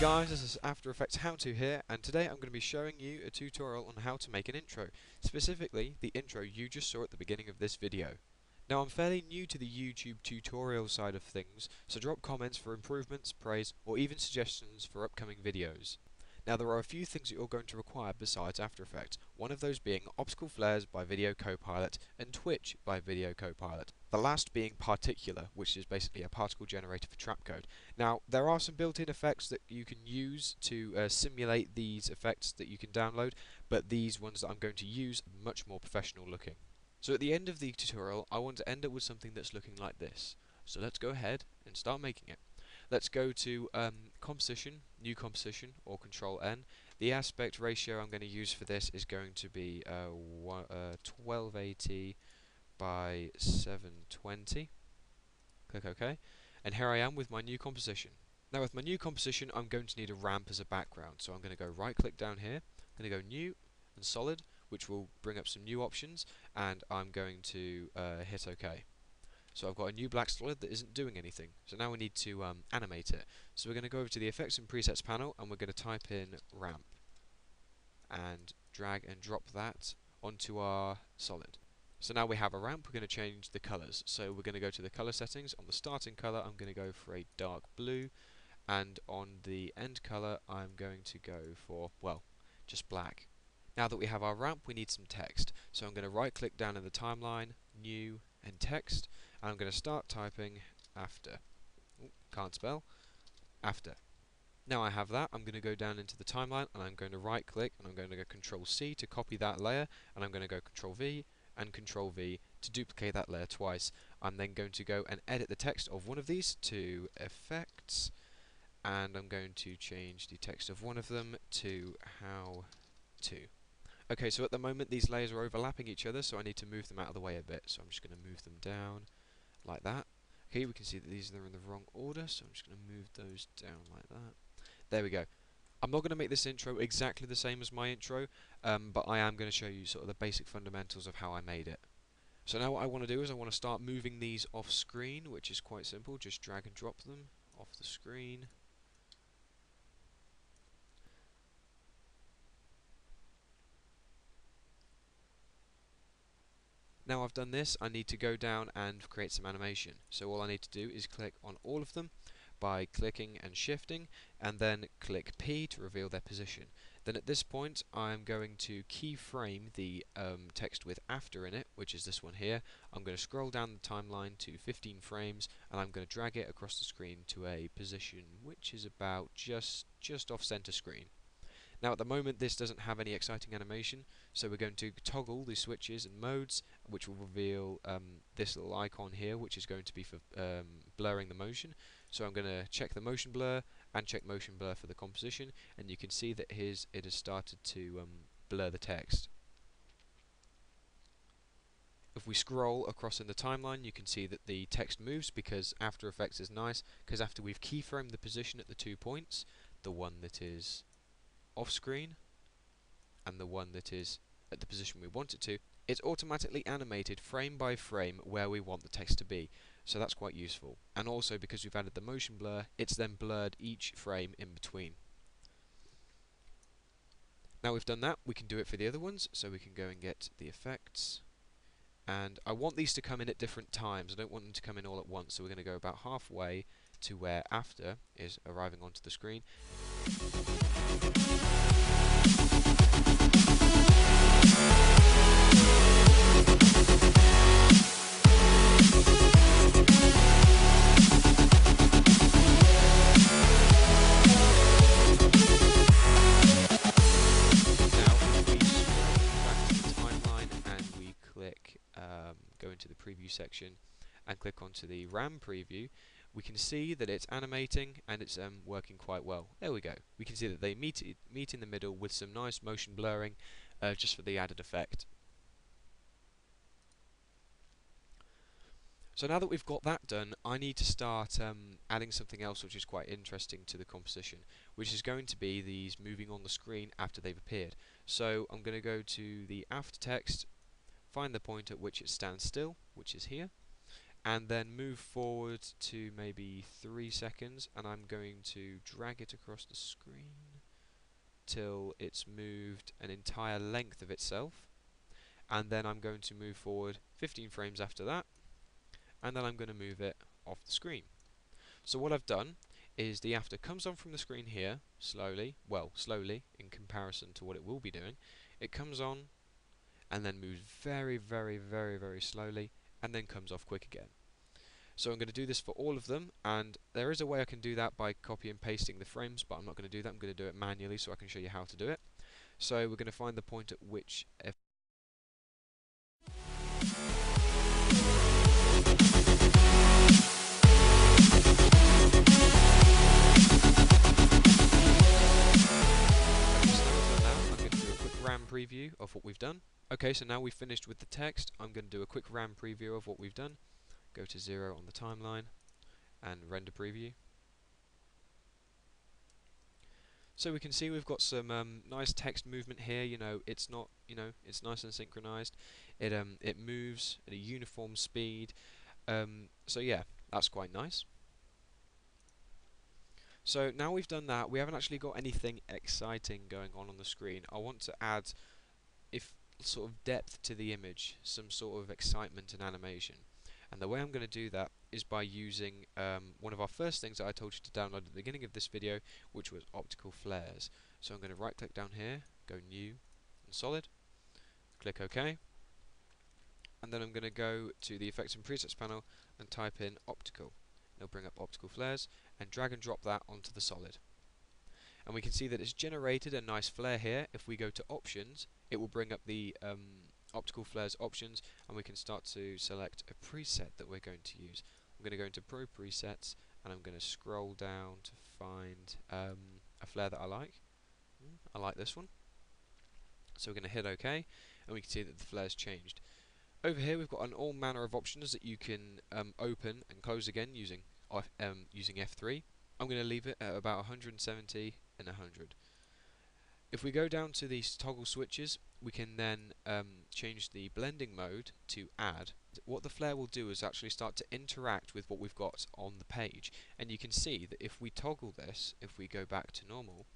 guys, this is AfterEffectsHowTo here, and today I'm going to be showing you a tutorial on how to make an intro, specifically the intro you just saw at the beginning of this video. Now I'm fairly new to the YouTube tutorial side of things, so drop comments for improvements, praise, or even suggestions for upcoming videos. Now there are a few things that you're going to require besides After Effects, one of those being Optical Flares by Video Copilot and Twitch by Video Copilot. The last being Particular, which is basically a particle generator for trapcode. Now there are some built-in effects that you can use to simulate these effects that you can download, but these ones that I'm going to use are much more professional looking. So at the end of the tutorial I want to end up with something that's looking like this. So let's go ahead and start making it. Let's go to Composition, New Composition, or Control N. The aspect ratio I'm going to use for this is going to be 1280 by 720. Click OK. And here I am with my new composition. Now with my new composition I'm going to need a ramp as a background. So I'm going to go right click down here, I'm going to go New and Solid, which will bring up some new options, and I'm going to hit OK. So I've got a new black solid that isn't doing anything. So now we need to animate it. So we're going to go over to the Effects and Presets panel and we're going to type in ramp and drag and drop that onto our solid. So now we have a ramp. We're going to change the colors. So we're going to go to the color settings. On the starting color I'm going to go for a dark blue, and on the end color I'm going to go for, well, just black. Now that we have our ramp, we need some text. So I'm going to right click down in the timeline, New and Text, and I'm going to start typing after. Ooh, can't spell. After. Now I have that, I'm going to go down into the timeline and I'm going to right click and I'm going to go Control C to copy that layer, and I'm going to go Control V and Control V to duplicate that layer twice. I'm then going to go and edit the text of one of these to Effects, and I'm going to change the text of one of them to How To. Okay, so at the moment these layers are overlapping each other, so I need to move them out of the way a bit. So I'm just going to move them down like that. Okay, we can see that these are in the wrong order, so I'm just going to move those down like that. There we go. I'm not going to make this intro exactly the same as my intro, but I am going to show you sort of the basic fundamentals of how I made it. So now what I want to do is I want to start moving these off screen, which is quite simple. Just drag and drop them off the screen. Now I've done this, I need to go down and create some animation. So all I need to do is click on all of them by clicking and shifting, and then click P to reveal their position. Then at this point I'm going to keyframe the text with after in it, which is this one here. I'm going to scroll down the timeline to 15 frames, and I'm going to drag it across the screen to a position which is about just off center screen. Now at the moment this doesn't have any exciting animation, so we're going to toggle the switches and modes, which will reveal this little icon here, which is going to be for blurring the motion. So I'm going to check the motion blur and check motion blur for the composition, and you can see that it has started to blur the text. If we scroll across in the timeline, you can see that the text moves, because After Effects is nice, because after we've keyframed the position at the 2 points, the one that is off screen and the one that is at the position we want it to, it's automatically animated frame by frame where we want the text to be. So that's quite useful. And also because we've added the motion blur, it's then blurred each frame in between. Now we've done that, we can do it for the other ones. So we can go and get the effects, and I want these to come in at different times. I don't want them to come in all at once, so we're going to go about halfway to where After is arriving onto the screen. Go into the preview section and click onto the RAM preview, we can see that it's animating and it's working quite well. There we go. We can see that they meet in the middle with some nice motion blurring, just for the added effect. So now that we've got that done, I need to start adding something else which is quite interesting to the composition, which is going to be these moving on the screen after they've appeared. So I'm going to go to the after text, find the point at which it stands still, which is here, and then move forward to maybe 3 seconds, and I'm going to drag it across the screen till it's moved an entire length of itself, and then I'm going to move forward 15 frames after that, and then I'm going to move it off the screen. So what I've done is the after comes on from the screen here slowly, well, slowly in comparison to what it will be doing. It comes on and then moves very, very, very, very slowly, and then comes off quick again. So I'm going to do this for all of them, and there is a way I can do that by copy and pasting the frames, but I'm not going to do that. I'm going to do it manually so I can show you how to do it. So we're going to find the point at which RAM preview of what we've done. Okay, so now we've finished with the text. I'm going to do a quick RAM preview of what we've done. Go to 0 on the timeline and render preview. So we can see we've got some nice text movement here. It's not, it's nice and synchronized. It moves at a uniform speed. So yeah, that's quite nice. So now we've done that, we haven't actually got anything exciting going on the screen. I want to add sort of depth to the image, some sort of excitement and animation. And the way I'm going to do that is by using one of our first things that I told you to download at the beginning of this video, which was optical flares. So I'm going to right click down here, go new and solid, click OK, and then I'm going to go to the effects and presets panel and type in optical. It'll bring up optical flares and drag and drop that onto the solid. And we can see that it's generated a nice flare here. If we go to options, it will bring up the optical flares options, and we can start to select a preset that we're going to use. I'm going to go into Pro Presets, and I'm going to scroll down to find a flare that I like. I like this one. So we're going to hit OK, and we can see that the flare's changed. Over here we've got all manner of options that you can open and close again using F3. I'm going to leave it at about 170 and 100. If we go down to these toggle switches, we can then change the blending mode to add. What the flare will do is actually start to interact with what we've got on the page, and you can see that if we toggle this, if we go back to normal,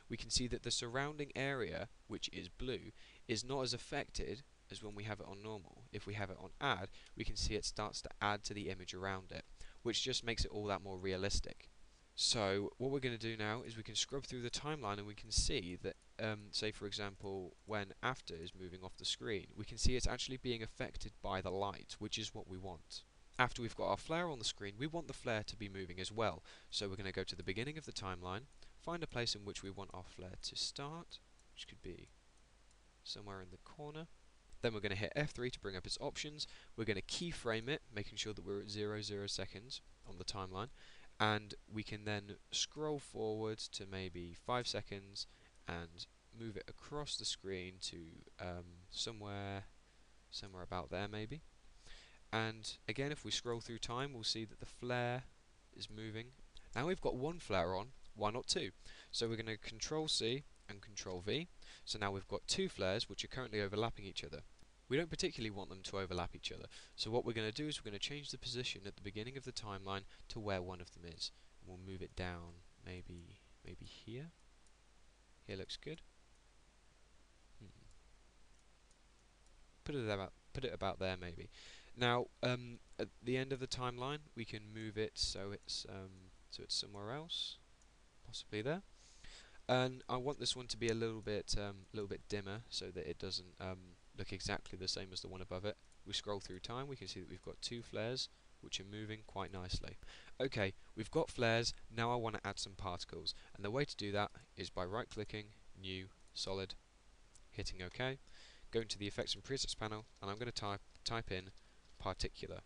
we can see that the surrounding area, which is blue, is not as affected as when we have it on normal. If we have it on add, we can see it starts to add to the image around it, which just makes it all that more realistic. So what we're going to do now is we can scrub through the timeline, and we can see that, say for example, when after is moving off the screen, we can see it's actually being affected by the light, which is what we want. After we've got our flare on the screen, we want the flare to be moving as well. So we're going to go to the beginning of the timeline, find a place in which we want our flare to start, which could be somewhere in the corner. Then we're going to hit F3 to bring up its options. We're going to keyframe it, making sure that we're at 0, 0 seconds on the timeline. And we can then scroll forward to maybe 5 seconds and move it across the screen to somewhere about there maybe. And again, if we scroll through time, we'll see that the flare is moving. Now we've got one flare on, why not two? So we're going to Control C and Control V. So now we've got two flares which are currently overlapping each other. We don't particularly want them to overlap each other, so what we're going to do is we're going to change the position at the beginning of the timeline to where one of them is. And we'll move it down maybe here. Here looks good. Put it about there maybe. Now at the end of the timeline we can move it so it's somewhere else, possibly there. And I want this one to be a little bit dimmer so that it doesn't look exactly the same as the one above it. We scroll through time, we can see that we've got two flares which are moving quite nicely. Okay, we've got flares, now I want to add some particles, and the way to do that is by right clicking, new, solid, hitting OK, going to the effects and presets panel, and I'm going to type in particular.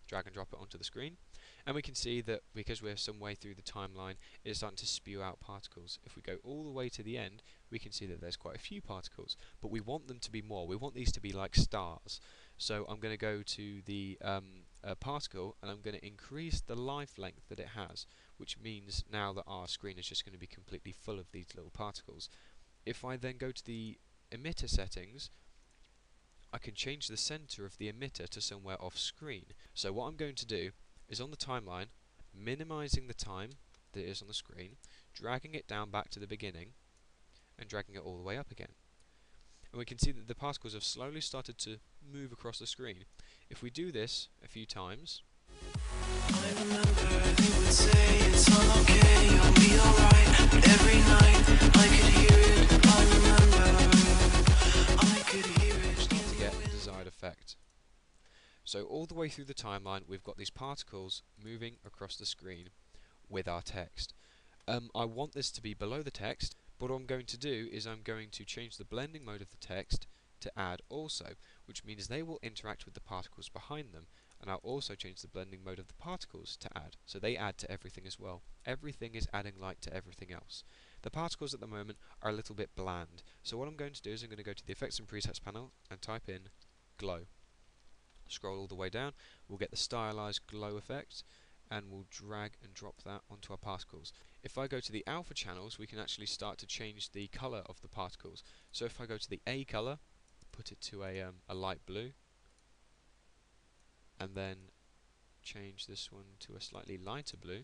Drag and drop it onto the screen, and we can see that because we're some way through the timeline, it's starting to spew out particles. If we go all the way to the end, we can see that there's quite a few particles, but we want them to be more. We want these to be like stars. So I'm going to go to the particle, and I'm going to increase the life length that it has, which means now that our screen is just going to be completely full of these little particles. If I then go to the emitter settings, I can change the center of the emitter to somewhere off screen. So what I'm going to do is on the timeline, minimizing the time that is on the screen, dragging it down back to the beginning, and dragging it all the way up again. And we can see that the particles have slowly started to move across the screen. If we do this a few times, I remember they would say it's all okay, you'll be alright, but every night I could hear it. I remember I could hear it. start to get the desired effect. So all the way through the timeline we've got these particles moving across the screen with our text. I want this to be below the text, but what I'm going to do is I'm going to change the blending mode of the text to add also, which means they will interact with the particles behind them, and I'll also change the blending mode of the particles to add, so they add to everything as well. Everything is adding light to everything else. The particles at the moment are a little bit bland, so what I'm going to do is I'm going to go to the Effects and Presets panel and type in Glow. Scroll all the way down, we'll get the stylized glow effect, and we'll drag and drop that onto our particles. If I go to the alpha channels, we can actually start to change the color of the particles. So if I go to the A color, put it to a light blue, and then change this one to a slightly lighter blue.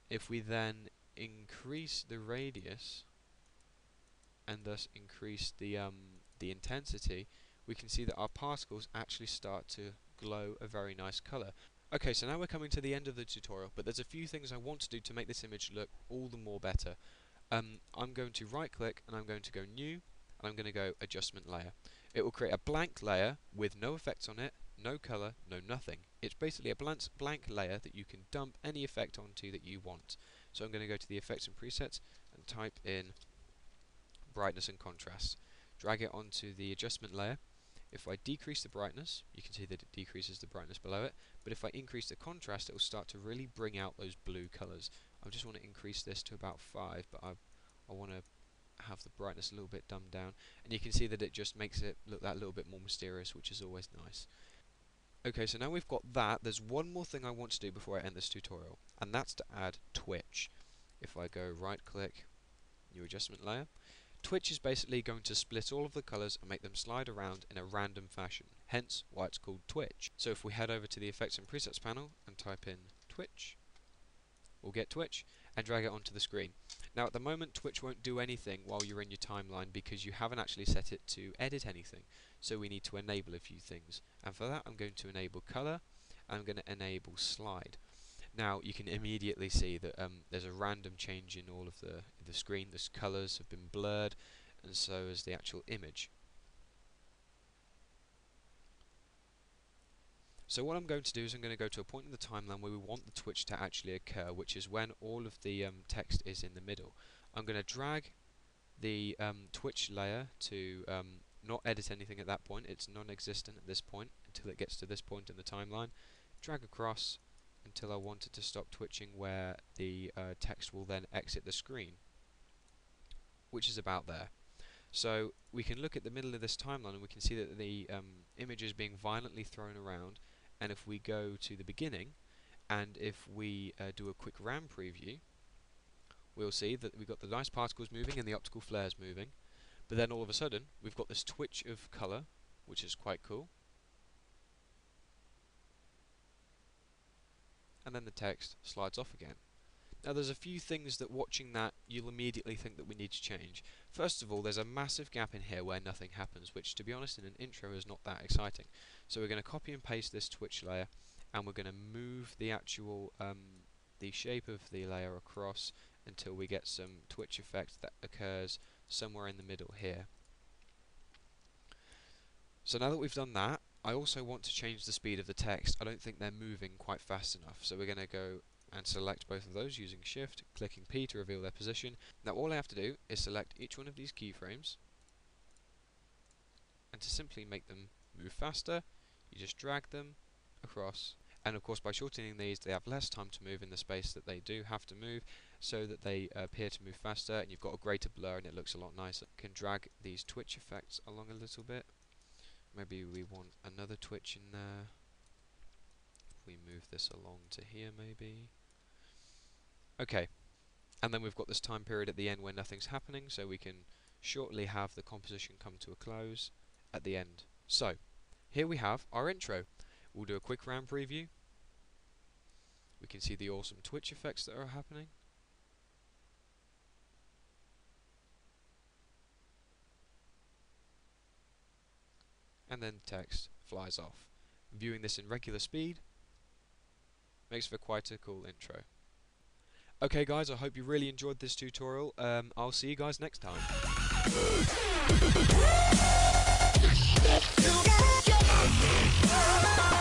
If we then increase the radius and thus increase the intensity, we can see that our particles actually start to glow a very nice color. Okay, so now we're coming to the end of the tutorial, but there's a few things I want to do to make this image look all the more better. I'm going to right click and I'm going to go New, and I'm going to go Adjustment Layer. It will create a blank layer with no effects on it, no color, no nothing. It's basically a blank layer that you can dump any effect onto that you want. So I'm going to go to the Effects and Presets and type in Brightness and Contrast. Drag it onto the adjustment layer. If I decrease the brightness, you can see that it decreases the brightness below it, but if I increase the contrast, it will start to really bring out those blue colours. I just want to increase this to about 5, but I want to have the brightness a little bit dumbed down, and you can see that it just makes it look that little bit more mysterious, which is always nice. Okay, so now we've got that, there's one more thing I want to do before I end this tutorial, and that's to add Twitch. If I go right click, New Adjustment Layer, Twitch is basically going to split all of the colours and make them slide around in a random fashion, hence why it's called Twitch. So if we head over to the Effects and Presets panel and type in Twitch, we'll get Twitch and drag it onto the screen. Now at the moment Twitch won't do anything while you're in your timeline because you haven't actually set it to edit anything, so we need to enable a few things, and for that I'm going to enable Colour and I'm going to enable Slide. Now you can immediately see that there's a random change in all of the screen. The colours have been blurred, and so has the actual image. So what I'm going to do is I'm going to go to a point in the timeline where we want the twitch to actually occur, which is when all of the text is in the middle. I'm going to drag the twitch layer to not edit anything at that point. It's non-existent at this point until it gets to this point in the timeline. Drag across until I want it to stop twitching, where the text will then exit the screen, which is about there. So we can look at the middle of this timeline and we can see that the image is being violently thrown around, and if we go to the beginning and if we do a quick RAM preview, we'll see that we've got the nice particles moving and the optical flares moving, but then all of a sudden we've got this twitch of colour, which is quite cool. And then the text slides off again. Now there's a few things that watching that you'll immediately think that we need to change. First of all, there's a massive gap in here where nothing happens, which to be honest in an intro is not that exciting. So we're going to copy and paste this twitch layer, and we're going to move the actual the shape of the layer across until we get some twitch effect that occurs somewhere in the middle here. So now that we've done that, I also want to change the speed of the text. I don't think they're moving quite fast enough, so we're going to go and select both of those using Shift, clicking P to reveal their position. Now all I have to do is select each one of these keyframes, and to simply make them move faster, you just drag them across, and of course by shortening these they have less time to move in the space that they do have to move, so that they appear to move faster, and you've got a greater blur and it looks a lot nicer. You can drag these twitch effects along a little bit. Maybe we want another twitch in there. If we move this along to here maybe. Okay, and then we've got this time period at the end where nothing's happening, so we can shortly have the composition come to a close at the end So, here we have our intro. We'll do a quick round preview. We can see the awesome Twitch effects that are happening. And then text flies off. Viewing this in regular speed makes for quite a cool intro. Okay guys, I hope you really enjoyed this tutorial. I'll see you guys next time. You